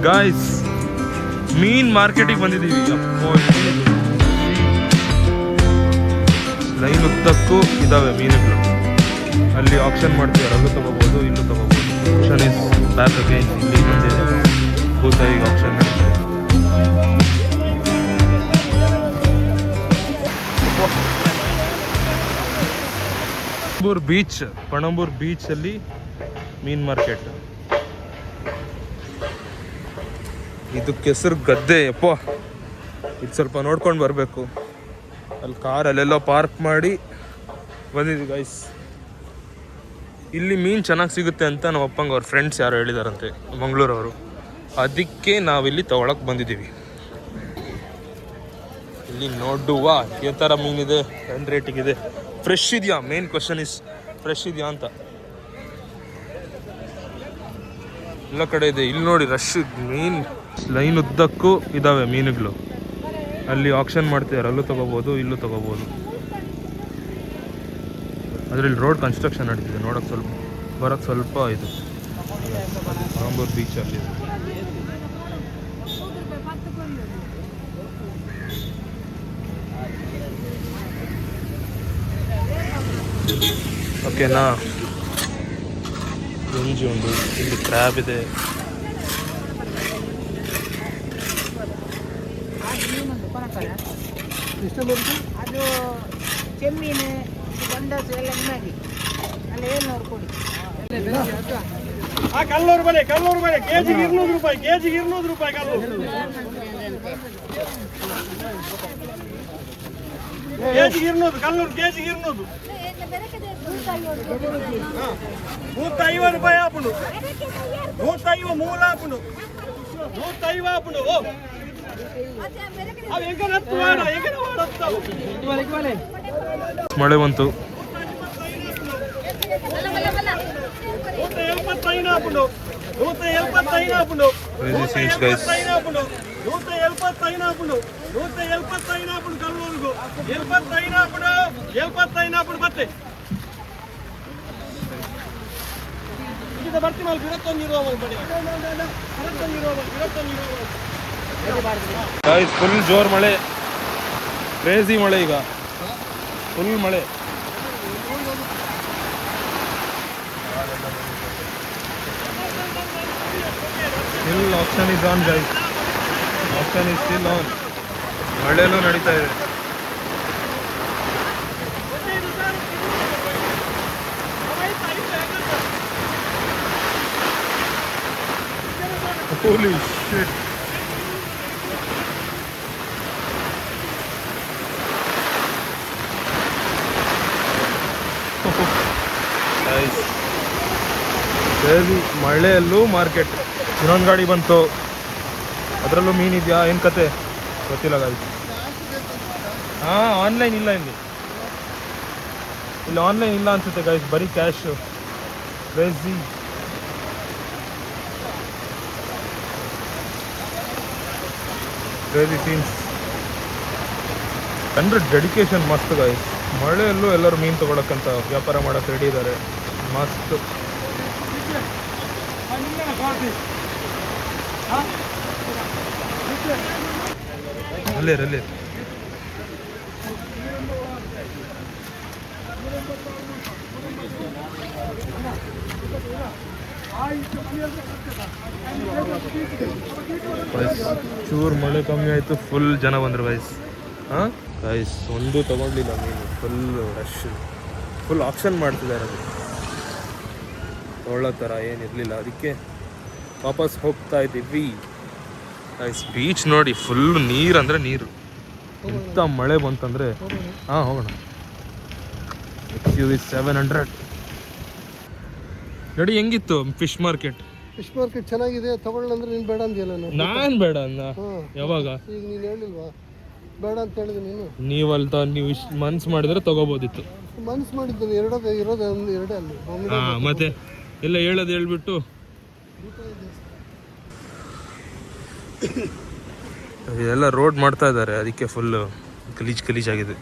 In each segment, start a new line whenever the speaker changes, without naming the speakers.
Guys ಮೀನ್ ಮಾರ್ಕೆಟಿಗೆ ಬಂದಿದ್ದೀವಿ. Line ಉದ್ದಕ್ಕೂ ಇದಾವೆ ಮೀನುಗಳು. ಅಲ್ಲಿ ಆಕ್ಷನ್ ಮಾಡ್ತೀವಿ, ಅಲ್ಲೂ ತಗೋಬೋದು, ಇಲ್ಲೂ ತಗೋಬೋದು. Action is back again. ಇಲ್ಲಿ ಮುಂದೆ ಭೂತಾಯಿಗೆ ಆಕ್ಷನ್ ನಡೀತಾ ಇದೆ. ಪಣಂಬೂರ್ ಬೀಚ್ ಅಲ್ಲಿ ಮೀನ್ ಮಾರ್ಕೆಟ್. ಇದು ಕೆಸರು ಗದ್ದೆ ಯಪ್ಪ. ಇದು ಸ್ವಲ್ಪ ನೋಡ್ಕೊಂಡು ಬರಬೇಕು. ಅಲ್ಲಿ ಕಾರ್ ಅಲ್ಲೆಲ್ಲೋ ಪಾರ್ಕ್ ಮಾಡಿ ಬಂದಿದ್ವಿ ಗೈಸ್. ಇಲ್ಲಿ ಮೀನು ಚೆನ್ನಾಗಿ ಸಿಗುತ್ತೆ ಅಂತ ನಮ್ಮ ಅಪ್ಪಂಗೆ ಅವ್ರ ಫ್ರೆಂಡ್ಸ್ ಯಾರು ಹೇಳಿದಾರಂತೆ, ಮಂಗಳೂರವರು. ಅದಕ್ಕೆ ನಾವಿಲ್ಲಿ ತೊಗೊಳಕ್ಕೆ ಬಂದಿದ್ದೀವಿ. ಇಲ್ಲಿ ನೋಡುವ ಯಾವ ಥರ ಮೀನಿದೆ, ಏನು ರೇಟಿಗಿದೆ, ಫ್ರೆಶ್ ಇದೆಯಾ. ಮೇನ್ ಕ್ವಶನ್ ಇಸ್ ಫ್ರೆಶ್ ಇದೆಯಾ ಅಂತ. ಎಲ್ಲ ಕಡೆ ಇದೆ. ಇಲ್ಲಿ ನೋಡಿ ರಶ್ ಮೀನ್ ಲೈನ್ ಉದ್ದಕ್ಕೂ ಇದಾವೆ ಮೀನುಗಳು. ಅಲ್ಲಿ ಆಕ್ಷನ್ ಮಾಡ್ತಿದ್ದಾರೆ, ಅಲ್ಲೂ ತಗೋಬೋದು, ಇಲ್ಲೂ ತಗೋಬೋದು. ಅದರಲ್ಲಿ ರೋಡ್ ಕನ್ಸ್ಟ್ರಕ್ಷನ್ ನಡೀತಿದೆ. ನೋಡೋಕೆ ಸ್ವಲ್ಪ ಬರೋಕ್ಕೆ ಸ್ವಲ್ಪ ಇದು ಪಣಂಬೂರ್ ಬೀಚಲ್ಲಿ. ಓಕೆನಾ. ಗಂಜಿ ಉಂಟು, ಇಲ್ಲಿ ಕ್ರ್ಯಾಬ್ ಇದೆ.
ಅದು ಚೆಮ್ಮೀನು ಗಂಡಸು ಎಲ್ಲ ನಿಮಗೆ ಅಲ್ಲ 700 ಕೊಡಿ.
ಕಲ್ಲೂರು ಬಲೆ ಕೆಜಿಗೆ 200 ರೂಪಾಯಿ. ಕೆಜಿಗೆ 200 ರೂಪಾಯಿ ಕಲ್ಲೂರು. ಕೆಜಿಗೆ 200 ಕಲ್ಲೂರು. ಕೆಜಿಗೆ 200. 150 ರೂಪಾಯಿ ಆಪುಂಡು. 150 ಮೂಲ ಆಪುಂಡು. 150 ಆಪುಂಡು.
ಮಳೆ ಬಂತು.
175 ಆಪುಂಡು. 175 ಆಪುಂಡು. 175 ಆಪುಂಡು. 175 ಆಪುಂಡು. 175 ಆಪುಂಡು ಕಲ್ಲೂರಿಗೂ. 75 ಆಪುಂಡು. 75 ಆಪುಂಡು ಮತ್ತೆ. ಬರ್ತಿ ಮಾಲ್ 21 ರೂಪಾಯಿ ಬಡಿ. 21 ರೂಪಾಯಿ.
ಫುಲ್ ಜೋರ್ ಮಳೆ, ಕ್ರೇಜಿ ಮಳೆ. ಈಗ ಫುಲ್ ಮಳೆ. Still option is on guys. Option is still on. ಮಳೆನೂ ನಡೀತಾ ಇದೆ. Holy shit. ಮಳೆಯಲ್ಲೂ ಮಾರ್ಕೆಟ್. ಇನ್ನೊಂದು ಗಾಡಿ ಬಂತು, ಅದರಲ್ಲೂ ಮೀನಿದೆಯಾ, ಏನು ಕತೆ ಗೊತ್ತಿಲ್ಲ ಗಾಡಿ. ಆನ್ಲೈನ್ ಇಲ್ಲ ಇಲ್ಲಿ ಆನ್ಲೈನ್ ಇಲ್ಲ ಅನ್ಸುತ್ತೆ ಗೈಸ್, ಬರೀ ಕ್ಯಾಶು. ಕ್ರೇಜಿ. Crazy scenes. ಅಂದರೆ ಡೆಡಿಕೇಶನ್ ಮಸ್ತ್ ಗೈಸ್. ಮಳೆಯಲ್ಲೂ ಎಲ್ಲರೂ ಮೀನು ತೊಗೊಳಕ್ಕಂತ ವ್ಯಾಪಾರ ಮಾಡೋಕ್ಕೆ ರೆಡಿ ಇದ್ದಾರೆ. ಮಸ್ತ್. ಅಲ್ಲೇ ಚೂರು ಮಳೆ ಕಮ್ಮಿ ಆಯಿತು, ಫುಲ್ ಜನ ಬಂದರು ಗೈಸ್. ಗೈಸ್ ಒಂದು ತೊಗೊಂಡಿಲ್ಲ ಮೀನು. ಫುಲ್ ರಶ್, ಫುಲ್ ಆಕ್ಷನ್ ಮಾಡ್ತಿದ್ದಾರೆ. ಅದು ತೊಗೊಳ್ಳೋ ಥರ ಏನಿರಲಿಲ್ಲ. ಅದಕ್ಕೆ ವಾಪಸ್ ಹೋಗ್ತಾ ಇದ್ದೀವಿ ಗೈಸ್. ಬೀಚ್ ನೋಡಿ, ಫುಲ್ ನೀರು ಅಂದರೆ ನೀರು. ಎಂಥ ಮಳೆ ಬಂತಂದರೆ ಹೋಗೋಣ. XUV 700 ನೋಡಿ. ಹೆಂಗಿತ್ತು ಫಿಶ್ ಮಾರ್ಕೆಟ್?
ಫಿಶ್ ಮಾರ್ಕೆಟ್ ಚೆನ್ನಾಗಿದೆ. ತಗೊಳ್ಳಂದ್ರೆ ನೀನು ಬೇಡ ಅಂದಿಯಲ್ಲ.
ನಾನು ಬೇಡ ಅಂದ. ಯಾವಾಗ? ಈಗ
ನೀನು ಹೇಳಿಲ್ವಾ ಬೇಡ ಅಂತ ಹೇಳಿದೆ ನೀನು.
ನೀವು ಇಷ್ಟು ಮನ್ಸು ಮಾಡಿದ್ರೆ ತಗೋಬೋದಿತ್ತು.
ಮನ್ಸು ಮಾಡಿದ್ದೀನಿ. ಇರೋದೇ ಎರಡೇ ಅಲ್ಲಿ.
ಮತ್ತೆ ಎಲ್ಲ ಹೇಳೋದು ಹೇಳ್ಬಿಟ್ಟು ಎಲ್ಲ ರೋಡ್ ಮಾಡ್ತಾ ಇದ್ದಾರೆ. ಅದಕ್ಕೆ ಫುಲ್ಲು ಗಲೀಜಾಗಿದೆ.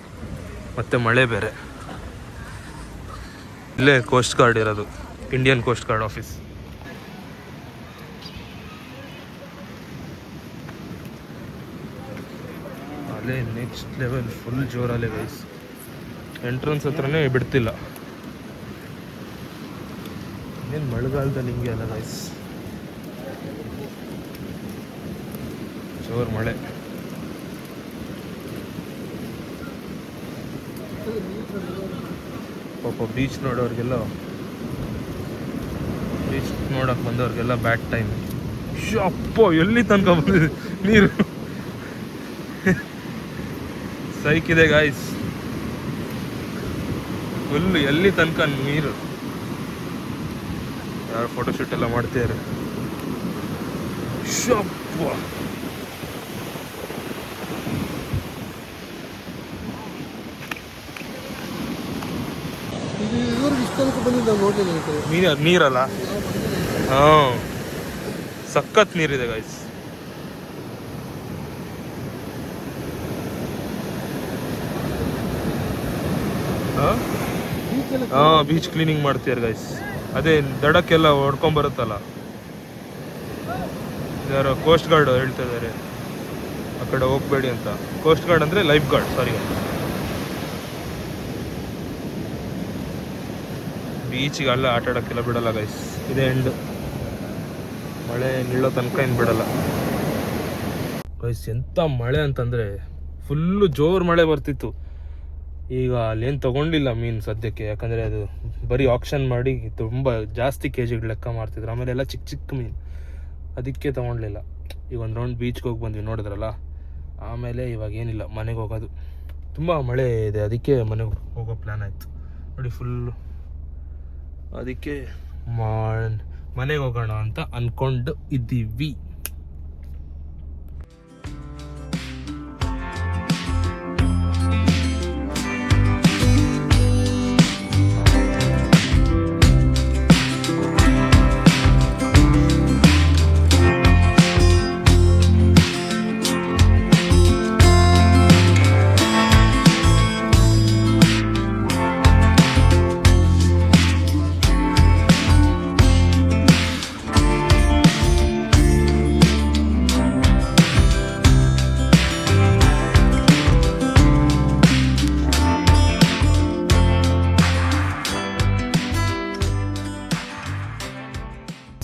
ಮತ್ತು ಮಳೆ ಬೇರೆ. ಇಲ್ಲೇ ಕೋಸ್ಟ್ ಗಾರ್ಡ್ ಇರೋದು, ಇಂಡಿಯನ್ ಕೋಸ್ಟ್ ಗಾರ್ಡ್ ಆಫೀಸ್. ಅಲೆ ನೆಕ್ಸ್ಟ್ ಲೆವೆಲ್ ಫುಲ್ ಜೋರಲ್ಲೇ ಗೈಸ್. ಎಂಟ್ರೆನ್ಸ್ ಹತ್ರನೇ ಬಿಡ್ತಿಲ್ಲ. ಏನು ಮಳೆಗಾಲದಲ್ಲಿ ಹಿಂಗೆ ಅಲ್ಲ ಗೈಸ್, ಜೋರು ಮಳೆ. ಪಾಪ ಬೀಚ್ ನೋಡೋರಿಗೆಲ್ಲ, ಬೀಚ್ ನೋಡಕ್ಕೆ ಬಂದವ್ರಿಗೆಲ್ಲ ಬ್ಯಾಡ್ ಟೈಮ್. ಅಪ್ಪ ಎಲ್ಲಿ ತನಕ ಬಂದಿದೆ ನೀರು, ಸೈಕಿದೆ ಗಾಯ್ಸ್ ಫುಲ್. ಎಲ್ಲಿ ತನಕ ನೀರು. ಯಾರು ಫೋಟೋಶೂಟ್ ಎಲ್ಲ ಮಾಡ್ತಿದ್ದಾರೆ. ಅಪ್ಪ
ಇದುವರೆಗೆ ಇಷ್ಟ ತನಕ ಬಂದಿದ್ದು ನಾವು ನೋಡಲಿಲ್ಲ.
ನೀರಲ್ಲ, ಹಾಂ ಸಖತ್ ನೀರಿದೆ ಗಾಯ್ಸ್. ಹಾಂ ಬೀಚ್ ಕ್ಲೀನಿಂಗ್ ಮಾಡ್ತೀರ ಗೈಸ್. ಅದೇ ದಡಕ್ಕೆಲ್ಲ ಹೊಡ್ಕೊಂಬರುತ್ತಲ್ಲ, ಯಾರೋ ಕೋಸ್ಟ್ ಗಾರ್ಡ್ ಹೇಳ್ತಾ ಇದ್ದಾರೆ ಆ ಕಡೆ ಹೋಗ್ಬೇಡಿ ಅಂತ. ಕೋಸ್ಟ್ ಗಾರ್ಡ್ ಅಂದರೆ ಲೈಫ್ ಗಾರ್ಡ್, ಸಾರಿ. ಬೀಚಿಗೆ ಅಲ್ಲ ಆಟ ಆಡೋಕ್ಕೆಲ್ಲ ಬಿಡಲ್ಲ ಗೈಸ್. ಇದೇ ಎಂಡ್, ಮಳೆ ನಿಲ್ಲೋ ತನಕ ಏನು ಬಿಡಲ್ಲ ಗೈಸ್. ಎಂಥ ಮಳೆ ಅಂತಂದರೆ ಫುಲ್ಲು ಜೋರು ಮಳೆ ಬರ್ತಿತ್ತು. ಈಗ ಅಲ್ಲೇನು ತೊಗೊಂಡಿಲ್ಲ ಮೀನು ಸದ್ಯಕ್ಕೆ, ಯಾಕಂದರೆ ಅದು ಬರೀ ಆಕ್ಷನ್ ಮಾಡಿ ತುಂಬ ಜಾಸ್ತಿ ಕೆಜಿಗೆ ಲೆಕ್ಕ ಮಾಡ್ತಿದ್ರು. ಆಮೇಲೆ ಎಲ್ಲ ಚಿಕ್ಕ ಚಿಕ್ಕ ಮೀನು, ಅದಕ್ಕೆ ತೊಗೊಳ್ಲಿಲ್ಲ. ಈಗ ಒಂದು ರೌಂಡ್ ಬೀಚ್ಗೆ ಹೋಗಿ ಬಂದ್ವಿ, ನೋಡಿದ್ರಲ್ಲ. ಆಮೇಲೆ ಇವಾಗ ಏನಿಲ್ಲ, ಮನೆಗೆ ಹೋಗೋದು. ತುಂಬ ಮಳೆ ಇದೆ, ಅದಕ್ಕೆ ಮನೆಗೆ ಹೋಗೋ ಪ್ಲ್ಯಾನ್ ಆಯಿತು ನೋಡಿ ಫುಲ್ಲು. ಅದಕ್ಕೆ ಮನೆಗೆ ಹೋಗೋಣ ಅಂತ ಅಂದ್ಕೊಂಡು ಇದ್ದೀವಿ.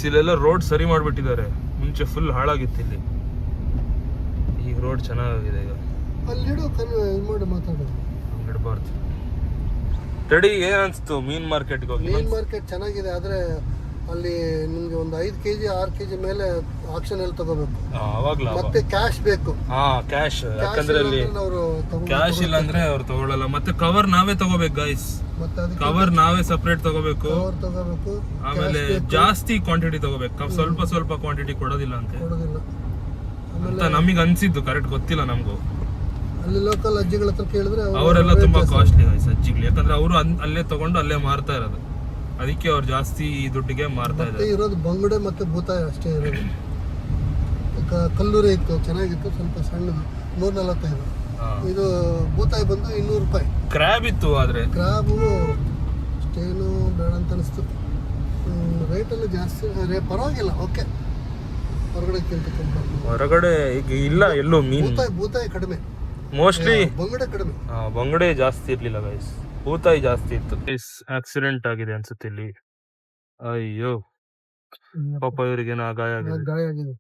ಇಲ್ಲೆಲ್ಲ ರೋಡ್ ಸರಿ ಮಾಡಿಬಿಟ್ಟಿದ್ದಾರೆ. ಮುಂಚೆ ಫುಲ್ ಹಾಳಾಗಿತ್ತು ಇಲ್ಲಿ, ಈಗ ರೋಡ್ ಚೆನ್ನಾಗಿದೆ. ಈಗ
ಅಲ್ಲಿಡು ಮಾಡಿ ಮಾತಾಡೋದು
ಇಡಬಾರ್ದು. ತಡಿ, ಏನ್ ಅನ್ಸ್ತು ಮೀನ್ ಮಾರ್ಕೆಟ್ಗೆ ಹೋಗಿ?
ಮೀನ್ ಮಾರ್ಕೆಟ್ ಚೆನ್ನಾಗಿದೆ, ಆದ್ರೆ ಅಲ್ಲಿ ನಿಮ್ಗೆ ಒಂದು 5 kg 6 kg ಮೇಲೆ ಆಕ್ಷನ್ ಅಲ್ಲಿ ತಗೋಬೇಕು. ಮತ್ತೆ ಕ್ಯಾಶ್ ಬೇಕು.
ಹಾ ಕ್ಯಾಶ್, ಯಾಕಂದ್ರೆ ಅಲ್ಲಿ ಕ್ಯಾಶ್ ಇಲ್ಲ ಅಂದ್ರೆ ಅವ್ರು ತಗೊಳ್ಳಲ್ಲ. ಮತ್ತೆ ಕವರ್ ನಾವೇ ತಗೋಬೇಕು ಗೈಸ್. ಕವರ್ ನಾವೇ ಸಪರೇಟ್ ತಗೋಬೇಕು. ಆಮೇಲೆ ಜಾಸ್ತಿ ಕ್ವಾಂಟಿಟಿ ತಗೋಬೇಕು, ಸ್ವಲ್ಪ ಸ್ವಲ್ಪ ಕ್ವಾಂಟಿಟಿ ಕೊಡೋದಿಲ್ಲ ಅಂತ ನಮಗೆ ಅನ್ಸಿದ್ದು. ಕರೆಕ್ಟ್ ಗೊತ್ತಿಲ್ಲ ನಮಗೂ.
ಅಲ್ಲಿ ಲೋಕಲ್ ಅಜ್ಜಿಗಳ ಹತ್ರ ಕೇಳಿದ್ರೆ
ಅವರೆಲ್ಲ ತುಂಬಾ ಕಾಸ್ಟ್ಲಿ ಗೈಸ್ ಅಜ್ಜಿಗಳು, ಯಾಕಂದ್ರೆ ಅವರು ಅಲ್ಲೇ ತಗೊಂಡು ಅಲ್ಲೇ ಮಾರ್ತಾ ಇರೋದು. ಅದಕ್ಕೆ ಅವ್ರು ಜಾಸ್ತಿ ದುಡ್ಡಿಗೆ ಮಾರ್ತಾ ಇದ್ದಾರೆ.
ಇರೋದು ಬಂಗುಡೆ ಮತ್ತೆ ಭೂತಾಯಿ ಅಷ್ಟೇ ಇರೋದು. ಕಲ್ಲೂರಿ ಇತ್ತು, ಚೆನ್ನಾಗಿತ್ತು, ಸ್ವಲ್ಪ ಸಣ್ಣದು, 145. ಇದು ಭೂತಾಯಿ ಬಂದು 200 ರೂಪಾಯಿ.
ಕ್ರ್ಯಾಬ್ ಇತ್ತು, ಆದ್ರೆ
ಕ್ರ್ಯಾಬು ಅಷ್ಟೇನು ಬೇಡ ಅಂತ ಅನಿಸ್ತು. ರೇಟಲ್ಲಿ ಜಾಸ್ತಿ, ಪರವಾಗಿಲ್ಲ, ಓಕೆ.
ಹೊರಗಡೆ ಈಗ ಇಲ್ಲ ಎಲ್ಲೂ ಮೀನು.
ಭೂತಾಯಿ ಕಡಿಮೆ,
ಮೋಸ್ಟ್ಲಿ
ಬಂಗುಡೆ ಕಡಿಮೆ.
ಬಂಗುಡೆ ಜಾಸ್ತಿ ಇರ್ಲಿಲ್ಲ ಗೈಸ್, ಭೂತಾಯಿ ಜಾಸ್ತಿ ಇತ್ತು. ಆಕ್ಸಿಡೆಂಟ್ ಆಗಿದೆ ಅನ್ಸುತ್ತೆ ಇಲ್ಲಿ. ಅಯ್ಯೋ ಪಾಪ ಇವ್ರಿಗೇನೋ ಗಾಯ
ಆಗಿದೆ,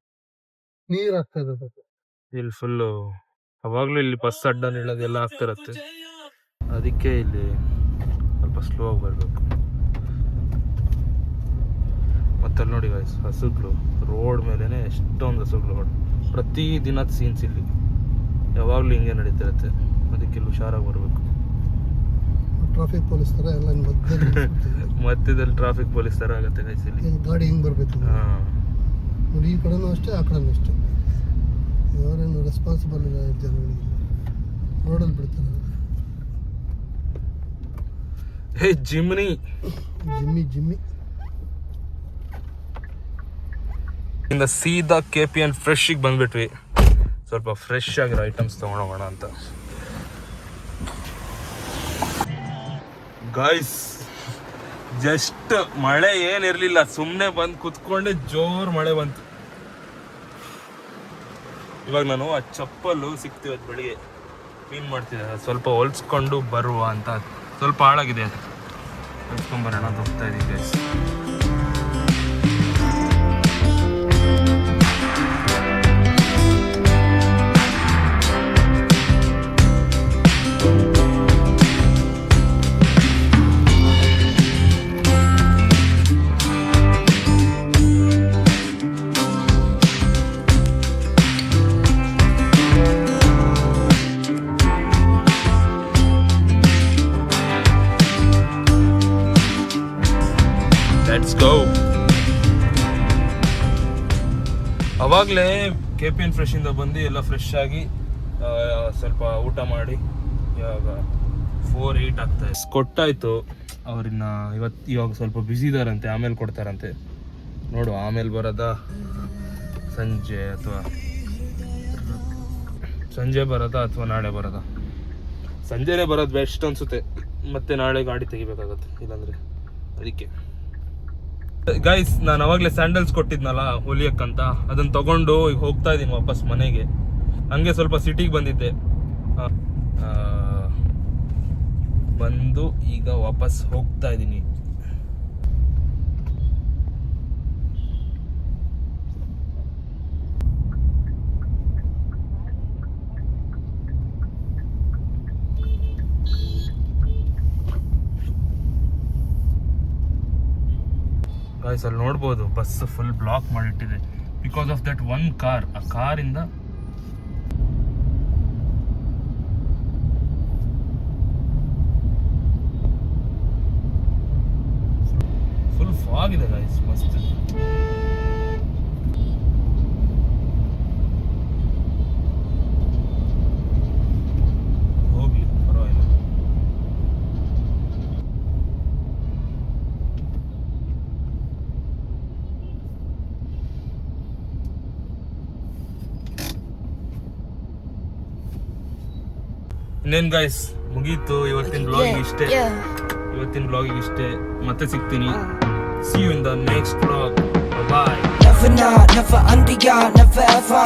ನೀರ್ ಆಗ್ತಾ ಇದೆ
ಇಲ್ಲಿ ಫುಲ್ಲು. ಅವಾಗ್ಲೂ ಇಲ್ಲಿ ಬಸ್ ಅಡ್ಡ ನಿಲ್ಲೋದೆಲ್ಲ ಆಗ್ತಿರತ್ತೆ, ಅದಕ್ಕೆ ಇಲ್ಲಿ ಸ್ವಲ್ಪ ಸ್ಲೋ ಆಗಿ ಬರ್ಬೇಕು. ಮತ್ತೆ ನೋಡಿ ಗೈಸ್, ಹಸುಗಳು ರೋಡ್ ಮೇಲೆನೆ ಎಷ್ಟೊಂದು ಹಸುಗಳು ನೋಡಿ. ಪ್ರತಿ ದಿನದ ಸೀನ್ಸ್ ಇಲ್ಲಿ ಯಾವಾಗ್ಲೂ ಹಿಂಗೆ ನಡೀತಿರತ್ತೆ, ಅದಕ್ಕೆ ಇಲ್ಲಿ ಹುಷಾರಾಗಿ ಬರ್ಬೇಕು.
ಟ್ರಾಫಿಕ್ ಪೊಲೀಸ್ ತರ ಎಲ್ಲ
ಮಧ್ಯದಲ್ಲಿ ಟ್ರಾಫಿಕ್ ಪೊಲೀಸ್ ತರ ಆಗತ್ತೆ ಗೈಸ್ ಇಲ್ಲಿ.
ಗಾಡಿ ಹಿಂಗ್ ಬರ್ಬೇಕು ನೋಡಿ, ಈ ಕಡೆನೂ ಅಷ್ಟೇ ಆ ಕಡೆನೂ ಅಷ್ಟೇ. ಯಾರೇನು ರೆಸ್ಪಾನ್ಸಿಬಲ್ ಜನ ರೋಡಲ್ಲಿ ಬಿಡ್ತಾರೆ.
ಹೇ ಜಿಮ್ನಿ
ಜಿಮ್ಮಿ
ಇಂದ ಸೀದಾ KPN ಫ್ರೆಶ್ಗೆ ಬಂದ್ಬಿಟ್ವಿ. ಸ್ವಲ್ಪ ಫ್ರೆಶ್ ಆಗಿರೋ ಐಟಮ್ಸ್ ತಗೊಂಡೋಗೋಣ ಅಂತ. ಗಾಯ್ಸ್ ಜಸ್ಟ್ ಮಳೆ ಏನಿರ್ಲಿಲ್ಲ, ಸುಮ್ಮನೆ ಬಂದು ಕುತ್ಕೊಂಡೆ, ಜೋರ್ ಮಳೆ ಬಂತು. ಇವಾಗ ನಾನು ಆ ಚಪ್ಪಲು ಸಿಕ್ತಿವತ್ತು ಬೆಳಿಗ್ಗೆ, ಕ್ಲೀನ್ ಮಾಡ್ತಿದೆ, ಸ್ವಲ್ಪ ಹೊಲ್ಸ್ಕೊಂಡು ಬರುವ ಅಂತ. ಸ್ವಲ್ಪ ಹಾಳಾಗಿದೆ, ಹೊಲ್ಸ್ಕೊಂಬರೋಣ ಅಂತ ಹೋಗ್ತಾ ಇದ್ದೀವಿ ಗೈಸ್. Let's go. ಅವಾಗಲೇ KPN ಫ್ರೆಶ್ ಇಂದ ಬಂದು ಎಲ್ಲ ಫ್ರೆಶ್ ಆಗಿ ಸ್ವಲ್ಪ ಊಟ ಮಾಡಿ ಇವಾಗ 4:08 ಆಗ್ತಾ ಇದೆ. ಕೊಟ್ಟಾಯ್ತು ಅವ್ರನ್ನ. ಇವಾಗ ಸ್ವಲ್ಪ ಬ್ಯುಸಿ ಇದಾರಂತೆ, ಆಮೇಲೆ ಕೊಡ್ತಾರಂತೆ. ನೋಡು ಆಮೇಲೆ ಬರೋದಾ ಸಂಜೆ ಬರೋದಾ ಅಥವಾ ನಾಳೆ ಬರೋದಾ? ಸಂಜೆನೇ ಬರೋದು ಬೆಸ್ಟ್ ಅನ್ಸುತ್ತೆ, ಮತ್ತೆ ನಾಳೆ ಗಾಡಿ ತೆಗಿಬೇಕಾಗತ್ತೆ ಇಲ್ಲಾಂದ್ರೆ. ಅದಕ್ಕೆ ಗೈಸ್, ನಾನು ಅವಾಗಲೇ ಸ್ಯಾಂಡಲ್ಸ್ ಕೊಟ್ಟಿದ್ನಲ್ಲ ಹೊಲಿಯಕ್ಕಂತ, ಅದನ್ನ ತಗೊಂಡು ಈಗ ಹೋಗ್ತಾ ಇದ್ದೀನಿ ವಾಪಸ್ ಮನೆಗೆ. ಹಂಗೆ ಸ್ವಲ್ಪ ಸಿಟಿಗೆ ಬಂದಿದ್ದೆ, ಬಂದು ಈಗ ವಾಪಸ್ ಹೋಗ್ತಾ ಇದ್ದೀನಿ. ಗಾಯ್ಸ್, ಅಲ್ಲಿ ನೋಡ್ಬೋದು ಬಸ್ ಫುಲ್ ಬ್ಲಾಕ್ ಮಾಡಿಟ್ಟಿದೆ because of that one car. ಆ ಕಾರಿಂದ ಫುಲ್ ಫಾಗ್ ಇದೆ ಗಾಯ್ಸ್, ಮಸ್ತ್. ಹೋಗ್ಲಿ ಪರವಾಗಿಲ್ಲ. ಇನ್ನೇನ್ ಗಾಯ್ಸ್, ಮುಗೀತು ಇವತ್ತಿನ ಬ್ಲಾಗಿಂಗ್ ಇಷ್ಟೇ. ಮತ್ತೆ ಸಿಗ್ತೀನಿ. See you in the next vlog. Bye bye.
Never not, never under, never ever.